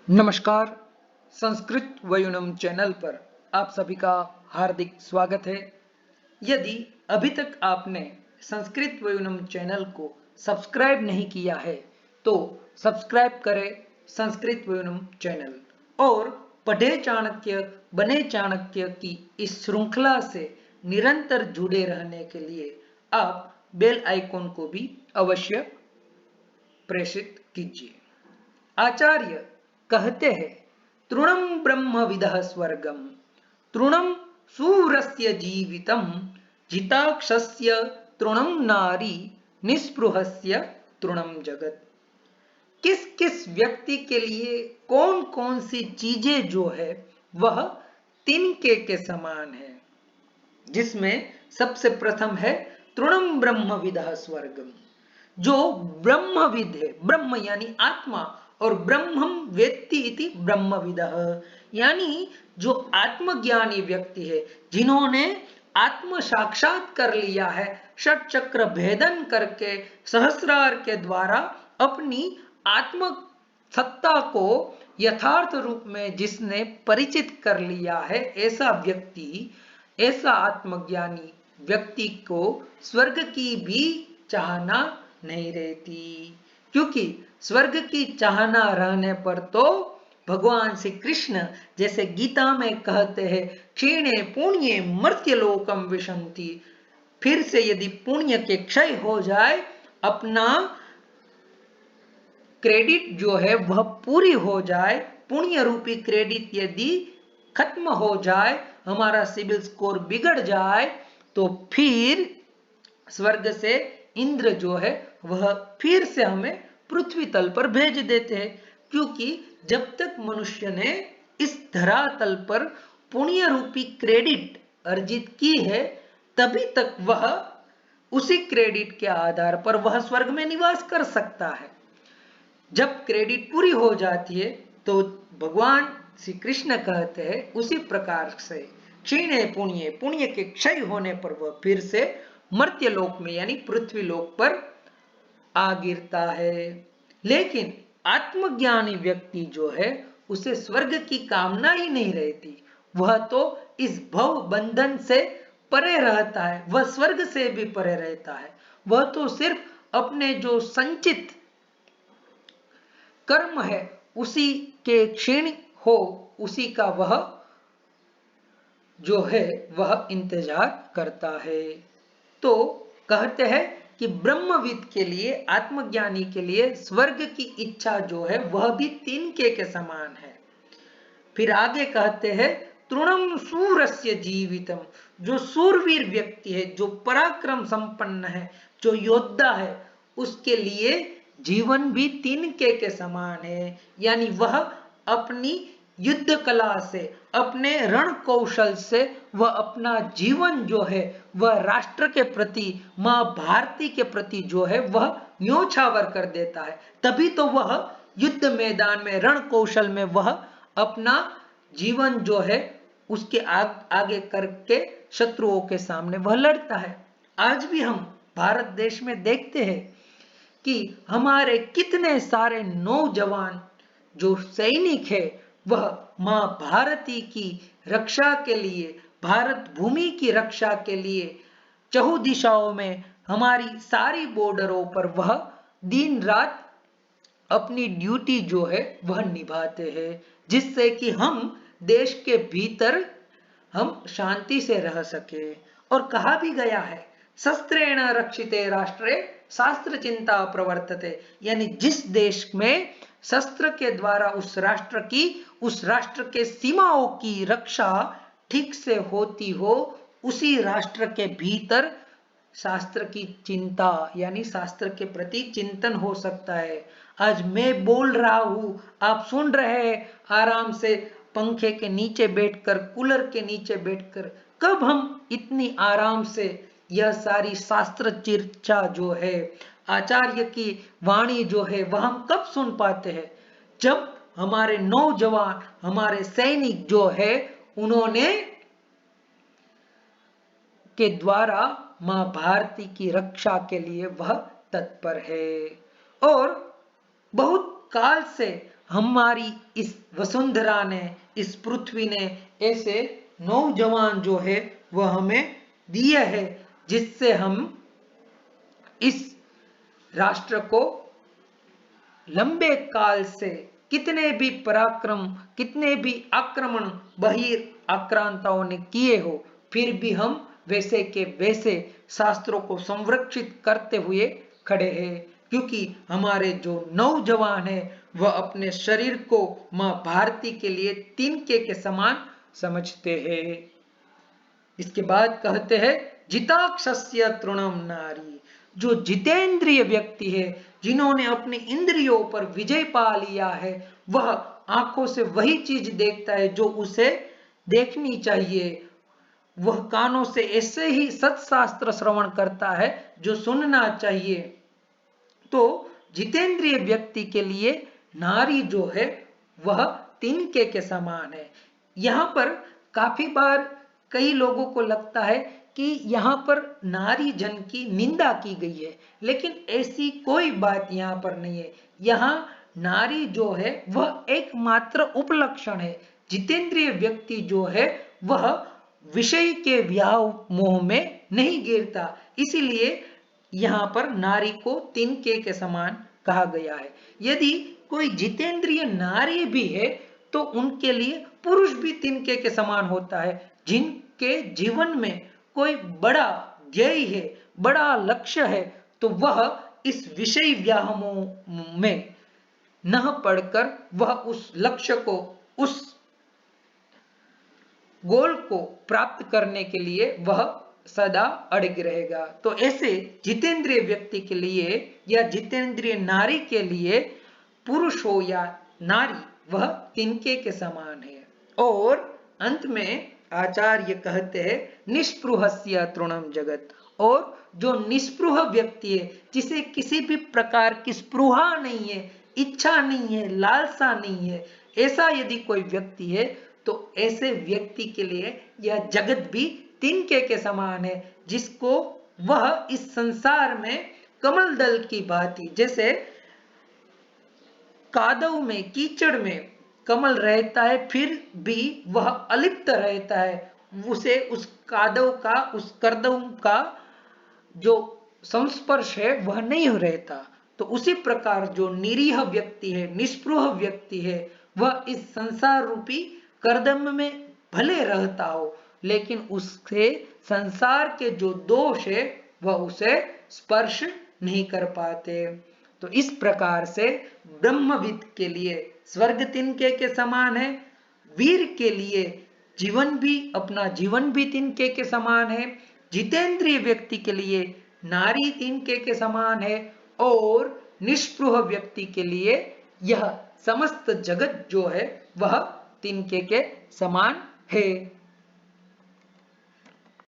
नमस्कार। संस्कृत वयुनम चैनल पर आप सभी का हार्दिक स्वागत है। यदि अभी तक आपने संस्कृत वयुनम चैनल को सब्सक्राइब नहीं किया है तो सब्सक्राइब करें संस्कृत वयुनम चैनल और पढ़े चाणक्य बने चाणक्य की इस श्रृंखला से निरंतर जुड़े रहने के लिए आप बेल आइकॉन को भी अवश्य प्रेषित कीजिए। आचार्य कहते हैं, तृणम ब्रह्म विदः स्वर्गम, तृणम सूरस्य जीवितम, जिताक्षस्य तृणम नारी, निस्पृहस्य तृणम जगत। किस किस व्यक्ति के लिए कौन कौन सी चीजें जो है वह तिनके के समान है, जिसमें सबसे प्रथम है तृणम ब्रह्म विदः स्वर्गम। जो ब्रह्मविद है, ब्रह्म यानी आत्मा, और ब्रह्मम वेत्ति इति ब्रह्मविदः यानी जो आत्मज्ञानी व्यक्ति है, जिन्होंने आत्म साक्षात कर लिया है, षट चक्र भेदन करके सहस्रार के द्वारा अपनी आत्म सत्ता को यथार्थ रूप में जिसने परिचित कर लिया है, ऐसा व्यक्ति, ऐसा आत्मज्ञानी व्यक्ति को स्वर्ग की भी चाहना नहीं रहती, क्योंकि स्वर्ग की चाहना रहने पर तो भगवान श्री कृष्ण जैसे गीता में कहते हैं, क्षीणे पुण्ये मर्त्यलोकम विशन्ति। फिर से यदि पुण्य के क्षय हो जाए, अपना क्रेडिट जो है वह पूरी हो जाए, पुण्य रूपी क्रेडिट यदि खत्म हो जाए, हमारा सिविल स्कोर बिगड़ जाए, तो फिर स्वर्ग से इंद्र जो है वह फिर से हमें पृथ्वी तल पर भेज देते हैं, क्योंकि जब तक मनुष्य ने इस धरातल पर पुण्य रूपी क्रेडिट अर्जित की है, तभी तक वह उसी क्रेडिट के आधार पर वह स्वर्ग में निवास कर सकता है। जब क्रेडिट पूरी हो जाती है तो भगवान श्री कृष्ण कहते हैं, उसी प्रकार से क्षीणे पुण्य, पुण्य के क्षय होने पर वह फिर से मर्त्य लोक में यानी पृथ्वी लोक पर आ गिरता है। लेकिन आत्मज्ञानी व्यक्ति जो है, उसे स्वर्ग की कामना ही नहीं रहती, वह तो इस भव बंधन से परे रहता है, वह स्वर्ग से भी परे रहता है। वह तो सिर्फ अपने जो संचित कर्म है उसी के क्षीण हो, उसी का वह जो है वह इंतजार करता है। तो कहते हैं कि ब्रह्मविद के लिए, आत्मज्ञानी के लिए स्वर्ग की इच्छा जो है वह भी तिनके के समान है। फिर आगे कहते हैं, तृणम सूरस्य जीवितम। जो सूरवीर व्यक्ति है, जो पराक्रम संपन्न है, जो योद्धा है, उसके लिए जीवन भी तिनके के समान है। यानी वह अपनी युद्ध कला से, अपने रण कौशल से वह अपना जीवन जो है वह राष्ट्र के प्रति, मां भारती के प्रति जो है वह न्योछावर कर देता है। तभी तो वह युद्ध मैदान में, रण कौशल में वह अपना जीवन जो है उसके आगे करके शत्रुओं के सामने वह लड़ता है। आज भी हम भारत देश में देखते हैं कि हमारे कितने सारे नौजवान जो सैनिक है, वह मां भारती की रक्षा के लिए, भारत भूमि की रक्षा के लिए चहु दिशाओं में हमारी सारी बॉर्डरों पर वह दिन रात अपनी ड्यूटी जो है वह निभाते हैं, जिससे कि हम देश के भीतर हम शांति से रह सके। और कहा भी गया है, शस्त्रेण रक्षिते राष्ट्रे शास्त्र चिंता प्रवर्तते। यानी जिस देश में शस्त्र के द्वारा उस राष्ट्र के सीमाओं की रक्षा ठीक से होती हो, उसी राष्ट्र के भीतर शास्त्र की चिंता यानी शास्त्र के प्रति चिंतन हो सकता है। आज मैं बोल रहा हूं, आप सुन रहे हैं आराम से पंखे के नीचे बैठकर, कूलर के नीचे बैठकर। कब हम इतनी आराम से यह सारी शास्त्र चर्चा जो है, आचार्य की वाणी जो है, वह हम कब सुन पाते हैं? जब हमारे नौजवान, हमारे सैनिक जो है, उन्होंने के द्वारा मां भारती की रक्षा के लिए वह तत्पर है। और बहुत काल से हमारी इस वसुंधरा ने, इस पृथ्वी ने ऐसे नौजवान जो है वह हमें दिए है, जिससे हम इस राष्ट्र को लंबे काल से कितने भी पराक्रम, कितने भी आक्रमण बहिर आक्रांताओं ने किए हो, फिर भी हम वैसे के वैसे शास्त्रों को संरक्षित करते हुए खड़े हैं, क्योंकि हमारे जो नौजवान है वह अपने शरीर को मां भारती के लिए तिनके के समान समझते हैं। इसके बाद कहते हैं जिताक्षस्य तृणम नारी, जो जितेंद्रिय व्यक्ति है, जिन्होंने अपनी इंद्रियों पर विजय पा लिया है, वह आंखों से वही चीज देखता है जो उसे देखनी चाहिए, वह कानों से ऐसे ही सत्शास्त्र श्रवण करता है जो सुनना चाहिए। तो जितेंद्रिय व्यक्ति के लिए नारी जो है वह तिनके के समान है। यहां पर काफी बार कई लोगों को लगता है कि यहाँ पर नारी जन की निंदा की गई है, लेकिन ऐसी कोई बात यहाँ पर नहीं है। यहाँ नारी जो है वह एकमात्र उपलक्षण है। जितेंद्रिय व्यक्ति जो है वह विषय के व्याव मोह में नहीं गिरता, इसीलिए यहाँ पर नारी को तिनके के समान कहा गया है। यदि कोई जितेंद्रिय नारी भी है तो उनके लिए पुरुष भी तिनके के समान होता है, जिनके जीवन में कोई बड़ा ध्येय है, बड़ा लक्ष्य है, तो वह इस विषय व्यामोह में न पड़कर वह उस लक्ष्य को, उस गोल को प्राप्त करने के लिए वह सदा अड़िग रहेगा। तो ऐसे जितेंद्रिय व्यक्ति के लिए या जितेंद्रिय नारी के लिए पुरुष हो या नारी वह तिनके के समान है। और अंत में आचार्य कहते हैं निष्पृहस्य तृणम जगत, और जो निष्पृह व्यक्ति है, जिसे किसी भी प्रकार की स्पृहा नहीं है, इच्छा नहीं है, लालसा नहीं है, ऐसा यदि कोई व्यक्ति है तो ऐसे व्यक्ति के लिए यह जगत भी तिनके के समान है, जिसको वह इस संसार में कमल दल की भांति, जैसे कादव में, कीचड़ में कमल रहता है फिर भी वह अलिप्त रहता है, उसे उस कादव का, उस करदम का जो संस्पर्श है वह नहीं रहता। तो उसी प्रकार जो निरीह व्यक्ति है, निष्पृह व्यक्ति है, वह इस संसार रूपी करदम में भले रहता हो, लेकिन उससे संसार के जो दोष है वह उसे स्पर्श नहीं कर पाते। तो इस प्रकार से ब्रह्मविद के लिए स्वर्ग तिनके के समान है, वीर के लिए जीवन भी, अपना जीवन भी तिनके के समान है, जितेंद्रिय व्यक्ति के लिए नारी तिनके के समान है, और निष्पृह व्यक्ति के लिए यह समस्त जगत जो है वह तिनके के समान है।